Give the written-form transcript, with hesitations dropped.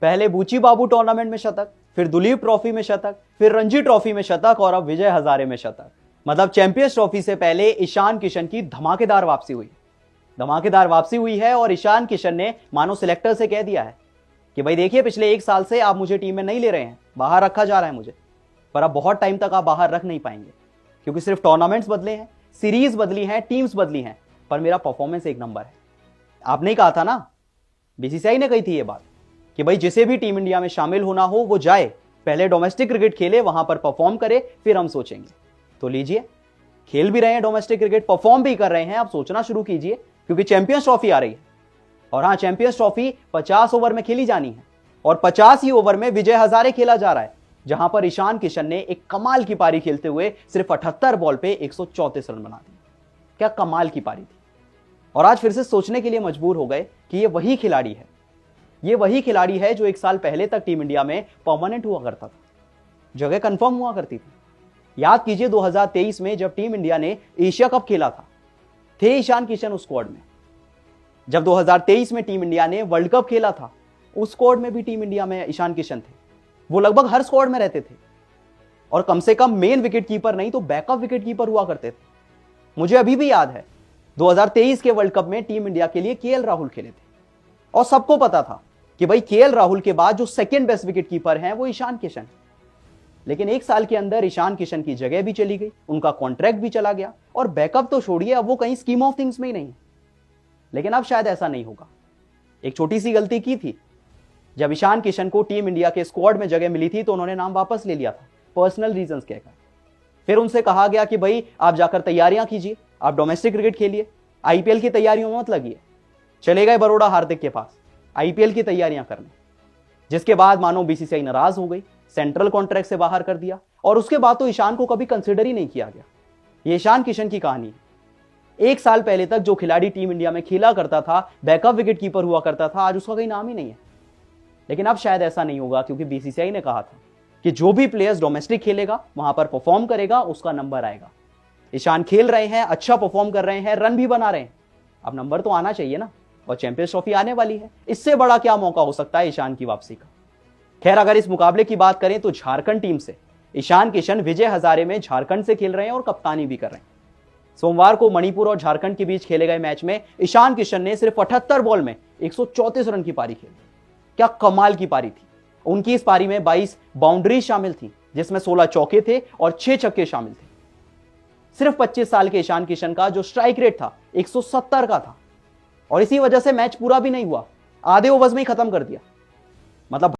पहले बूची बाबू टूर्नामेंट में शतक, फिर दुलीप ट्रॉफी में शतक, फिर रणजी ट्रॉफी में शतक और अब विजय हजारे में शतक। मतलब चैंपियंस ट्रॉफी से पहले ईशान किशन की धमाकेदार वापसी हुई है और ईशान किशन ने मानो सिलेक्टर से कह दिया है कि भाई देखिए, पिछले 1 साल से आप मुझे टीम में नहीं ले रहे हैं, बाहर रखा जा रहा है मुझे, पर अब बहुत टाइम तक आप बाहर रख नहीं पाएंगे क्योंकि सिर्फ टूर्नामेंट्स बदले हैं, सीरीज बदली हैं, टीम्स बदली हैं, पर मेरा परफॉर्मेंस एक नंबर है। आपने ही कहा था ना, बीसीसीआई ने कही थी ये बात कि भाई जिसे भी टीम इंडिया में शामिल होना हो वो जाए, पहले डोमेस्टिक क्रिकेट खेले, वहां पर परफॉर्म करे, फिर हम सोचेंगे। तो लीजिए, खेल भी रहे हैं डोमेस्टिक क्रिकेट, परफॉर्म भी कर रहे हैं, अब सोचना शुरू कीजिए क्योंकि चैंपियंस ट्रॉफी आ रही है। और हाँ, चैंपियंस ट्रॉफी 50 ओवर में खेली जानी है और 50 ही ओवर में विजय हजारे खेला जा रहा है, जहां पर ईशान किशन ने एक कमाल की पारी खेलते हुए सिर्फ 78 बॉल पे 134 रन बना दिए। क्या कमाल की पारी थी। और आज फिर से सोचने के लिए मजबूर हो गए कि ये वही खिलाड़ी है जो 1 साल पहले तक टीम इंडिया में परमानेंट हुआ करता था, जगह कंफर्म हुआ करती थी। याद कीजिए 2023 में जब टीम इंडिया ने एशिया कप खेला था, थे ईशान किशन उस स्क्वाड में। जब 2023 में टीम इंडिया ने वर्ल्ड कप खेला था, उस स्क्वाड में भी टीम इंडिया में ईशान किशन थे। वो लगभग हर स्क्वाड में रहते थे और कम से कम मेन विकेट कीपर नहीं तो बैकअप विकेट कीपर हुआ करते थे। मुझे अभी भी याद है 2023 के वर्ल्ड कप में टीम इंडिया के लिए केएल राहुल खेले थे और सबको पता था कि भाई केएल राहुल के बाद जो सेकंड बेस्ट विकेट कीपर हैं वो ईशान किशन। लेकिन 1 साल के अंदर ईशान किशन की जगह भी चली गई, उनका कॉन्ट्रैक्ट भी चला गया और बैकअप तो छोड़िए, अब वो कहीं स्कीम ऑफ थिंग्स में ही नहीं है। लेकिन अब शायद ऐसा नहीं होगा। एक छोटी सी गलती की थी, जब ईशान किशन को टीम इंडिया के स्क्वाड में जगह मिली थी तो उन्होंने नाम वापस ले लिया था, पर्सनल रीजंस कहकर। फिर उनसे कहा गया कि भाई आप जाकर तैयारियां कीजिए, आप डोमेस्टिक क्रिकेट खेलिए, आईपीएल की तैयारियों में मत लगिए। चले गए बड़ौदा हार्दिक के पास आईपीएल की तैयारियां करने, जिसके बाद मानो बीसीसीआई नाराज हो गई, सेंट्रल कॉन्ट्रैक्ट से बाहर कर दिया और उसके बाद तो ईशान को कभी कंसिडर ही नहीं किया गया। ये ईशान किशन की कहानी है। 1 साल पहले तक जो खिलाड़ी टीम इंडिया में खेला करता था, बैकअप विकेट कीपर हुआ करता था, आज उसका कोई नाम ही नहीं है। लेकिन अब शायद ऐसा नहीं होगा क्योंकि बीसीसीआई ने कहा था कि जो भी प्लेयर्स डोमेस्टिक खेलेगा, वहां पर परफॉर्म करेगा, उसका नंबर आएगा। ईशान खेल रहे हैं, अच्छा परफॉर्म कर रहे हैं, रन भी बना रहे हैं, अब नंबर तो आना चाहिए ना। और चैंपियंस ट्रॉफी आने वाली है, इससे बड़ा क्या मौका हो सकता है ईशान की वापसी का। खैर, अगर इस मुकाबले की बात करें तो झारखंड टीम से ईशान किशन विजय हजारे में झारखंड से खेल रहे हैं और कप्तानी भी कर रहे हैं। सोमवार को मणिपुर और झारखंड के बीच खेले गए मैच में ईशान किशन ने सिर्फ 78 बॉल में 134 रन की पारी खेली। क्या कमाल की पारी थी। उनकी इस पारी में 22 बाउंड्री शामिल थी, जिसमें 16 चौके थे और 6 छक्के शामिल थे। सिर्फ 25 साल के ईशान किशन का जो स्ट्राइक रेट था 170 का था और इसी वजह से मैच पूरा भी नहीं हुआ, आधे ओवर्स में ही खत्म कर दिया। मतलब